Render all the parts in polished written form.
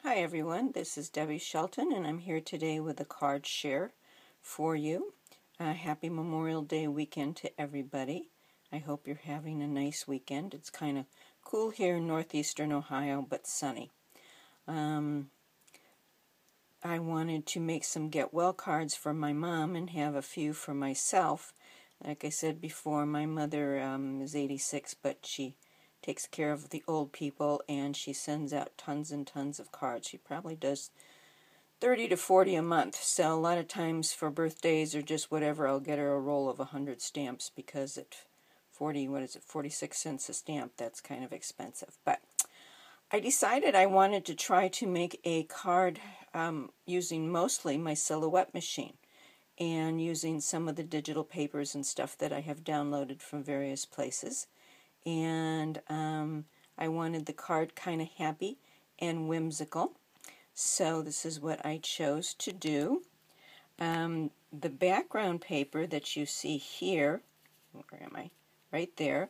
Hi everyone, this is Debbie Shelton and I'm here today with a card share for you. Happy Memorial Day weekend to everybody. I hope you're having a nice weekend. It's kind of cool here in northeastern Ohio, but sunny. I wanted to make some get well cards for my mom and have a few for myself. Like I said before, my mother is 86, but she takes care of the old people and she sends out tons and tons of cards. She probably does 30 to 40 a month, so a lot of times for birthdays or just whatever, I'll get her a roll of 100 stamps because at 46 cents a stamp, that's kind of expensive. But I decided I wanted to try to make a card using mostly my Silhouette machine and using some of the digital papers and stuff that I have downloaded from various places. And I wanted the card kind of happy and whimsical. So this is what I chose to do. The background paper that you see here, where am I? Right there,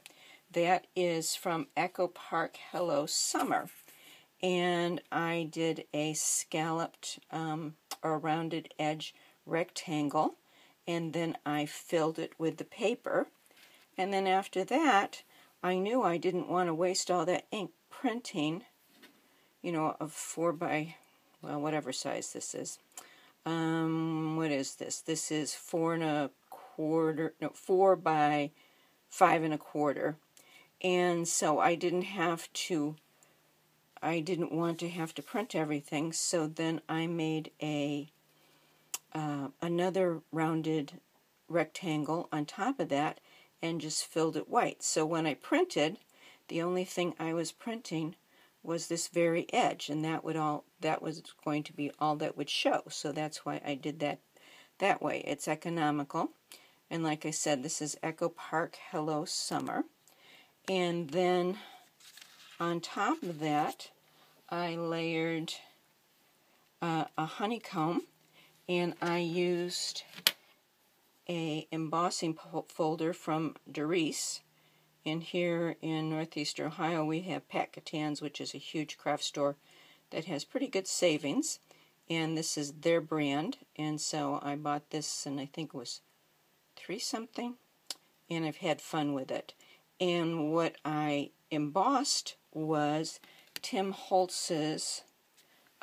that is from Echo Park Hello Summer. And I did a scalloped or rounded edge rectangle, and then I filled it with the paper. And then after that, I knew I didn't want to waste all that ink printing, you know, of 4 by, well, whatever size this is. What is this? This is 4 by 5 1/4. And so I didn't want to have to print everything, so then I made another rounded rectangle on top of that and just filled it white. So when I printed, the only thing I was printing was this very edge, and that was going to be all that would show. So that's why I did that way. It's economical. And like I said, this is Echo Park Hello Summer. And then on top of that, I layered a honeycomb, and I used a embossing folder from Doris. And here in northeastern Ohio, we have Pat Catan's, which is a huge craft store that has pretty good savings. And this is their brand. And so I bought this, and I think it was $3 something. And I've had fun with it. And what I embossed was Tim Holtz's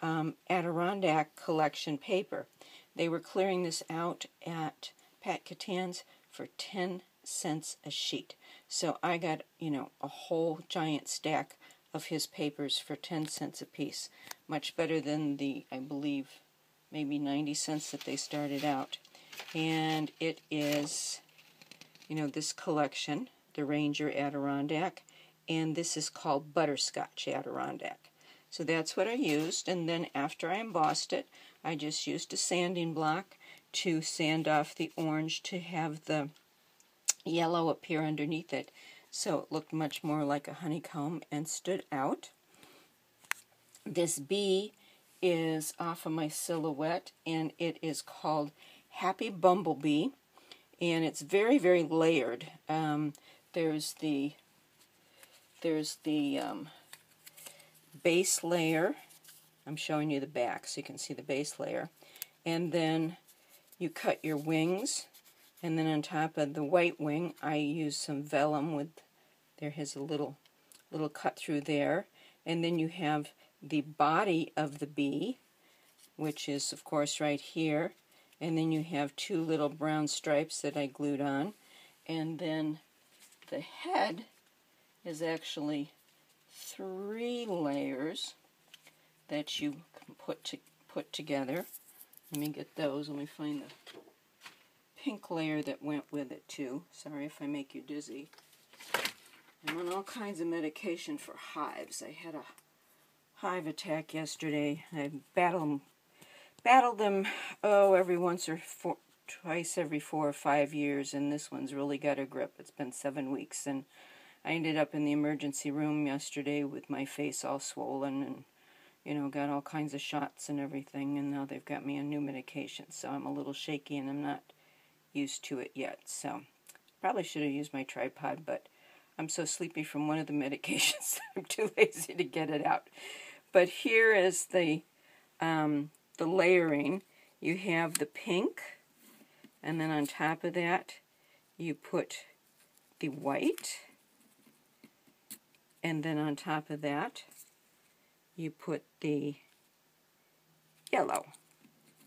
Adirondack collection paper. They were clearing this out at Pat Catan's for 10 cents a sheet. So I got, you know, a whole giant stack of his papers for 10 cents a piece. Much better than the, I believe, maybe 90 cents that they started out. And it is, you know, this collection, the Ranger Adirondack, and this is called Butterscotch Adirondack. So that's what I used, and then after I embossed it, I just used a sanding block to sand off the orange to have the yellow appear underneath it, so it looked much more like a honeycomb and stood out. This bee is off of my Silhouette, and it is called Happy Bumblebee, and it's very, very layered. There's the base layer. I'm showing you the back so you can see the base layer. And then you cut your wings, and then on top of the white wing I use some vellum with, there is a little cut through there. And then you have the body of the bee, which is of course right here. And then you have 2 little brown stripes that I glued on. And then the head is actually 3 layers that you can put together. Let me get those. Let me find the pink layer that went with it too. Sorry if I make you dizzy. I'm on all kinds of medication for hives. I had a hive attack yesterday. I battle them twice every 4 or 5 years, and this one's really got a grip. It's been 7 weeks, and I ended up in the emergency room yesterday with my face all swollen and, you know, got all kinds of shots and everything, and now they've got me on new medication, so I'm a little shaky and I'm not used to it yet. So probably should have used my tripod, but I'm so sleepy from one of the medications that I'm too lazy to get it out. But here is the layering. You have the pink, and then on top of that you put the white, and then on top of that you put the yellow.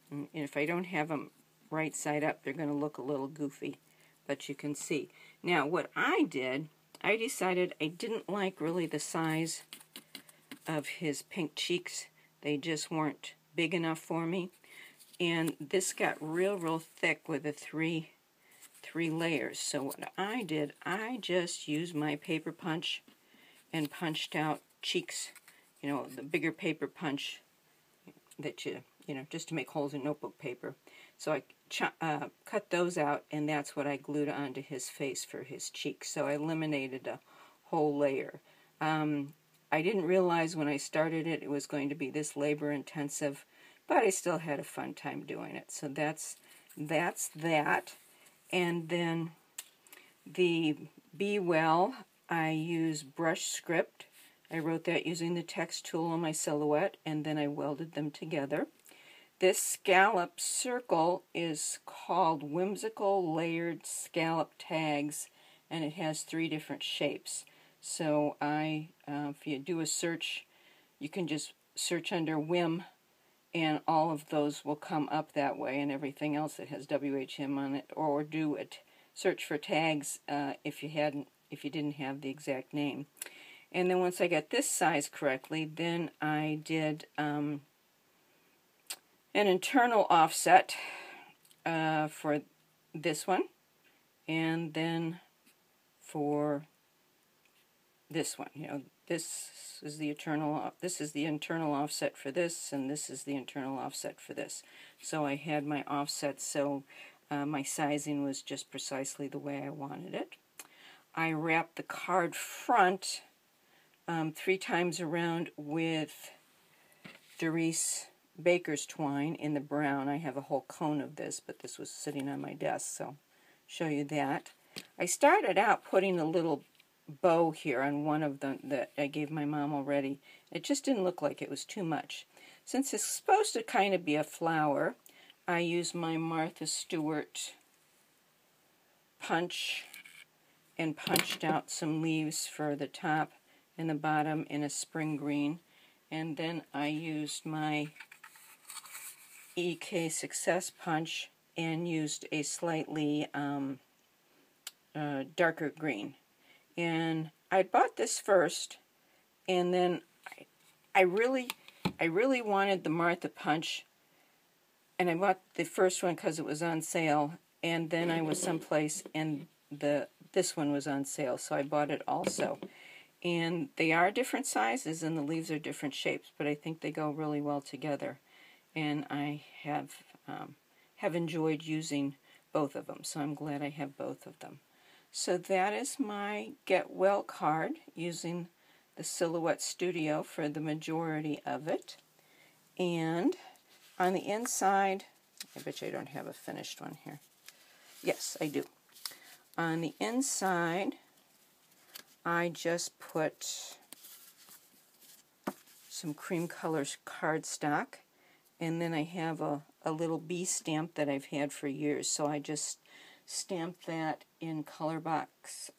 And if I don't have them right side up, they're going to look a little goofy, but you can see. Now what I did, I decided I didn't like really the size of his pink cheeks. They just weren't big enough for me. And this got real thick with the three layers. So what I did, I just used my paper punch and punched out cheeks, you know, the bigger paper punch that you know, just to make holes in notebook paper. So I cut those out, and that's what I glued onto his face for his cheeks. So I eliminated a whole layer. I didn't realize when I started it was going to be this labor intensive, but I still had a fun time doing it. So that's that. And then the Be Well, I use brush script. I wrote that using the text tool on my Silhouette, and then I welded them together. This scallop circle is called Whimsical Layered Scallop Tags, and it has 3 different shapes. So if you do a search, you can just search under Whim, and all of those will come up that way, and everything else that has WHM on it, or do it. Search for tags if you didn't have the exact name. And then once I got this size correctly, then I did an internal offset for this one, and then for this one. You know, this is the internal offset for this, and this is the internal offset for this. So I had my offset, so my sizing was just precisely the way I wanted it. I wrapped the card front 3 times around with Doris Baker's twine in the brown. I have a whole cone of this, but this was sitting on my desk, so I'll show you that. I started out putting a little bow here on one of them that I gave my mom already. It just didn't look like it was too much. Since it's supposed to kind of be a flower, I used my Martha Stewart punch and punched out some leaves for the top and the bottom in a spring green. And then I used my EK Success punch and used a slightly darker green. And I bought this first, and then I really wanted the Martha punch, and I bought the first one because it was on sale, and then I was someplace and this one was on sale, so I bought it also. And they are different sizes and the leaves are different shapes, but I think they go really well together. And I have enjoyed using both of them, so I'm glad I have both of them. So that is my Get Well card using the Silhouette Studio for the majority of it. And on the inside, I bet you I don't have a finished one here. Yes, I do. On the inside, I just put some cream colors cardstock, and then I have a little bee stamp that I've had for years, so I just stamped that in Colorbox.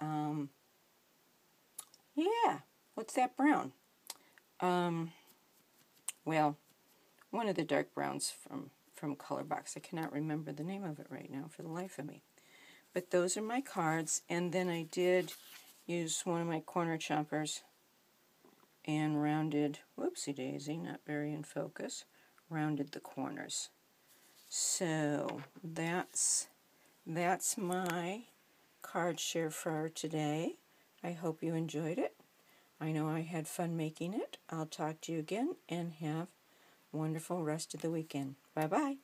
Yeah, what's that brown? Well, one of the dark browns from Colorbox. I cannot remember the name of it right now for the life of me. But those are my cards, and then I did use one of my corner chompers and rounded, whoopsie daisy, not very in focus, rounded the corners. So that's my card share for today. I hope you enjoyed it. I know I had fun making it. I'll talk to you again and have a wonderful rest of the weekend. Bye-bye.